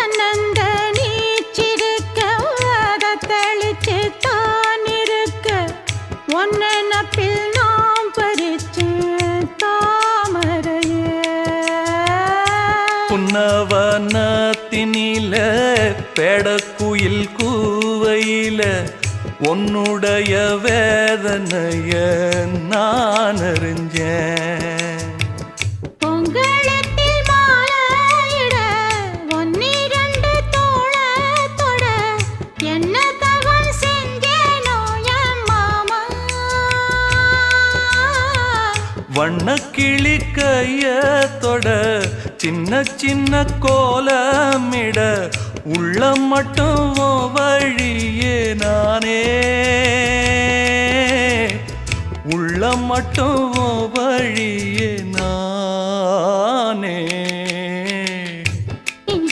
தன்னந்த நீச்சிருக்க அதை தெளிச்சு தான் இருக்க ஒன்ன நப்பில் நாம் பறிச்சு தாமரைய புன்னவனத்தினில பெடக்குயில் கூவையில உன்னுடைய வேதனைய நான் அறிஞ்சேன் பொங்கலத்தில் மாலையிட ஒன்னிரண்டு தோளத்தோட என்ன தவம் செஞ்சேனோ என் மாமா வண்ணக்கிளி கையத்தொட சின்ன சின்ன கோலமிட உள்ள மட்டும் வழியே நானே உள்ள மட்டும் வழியே நானே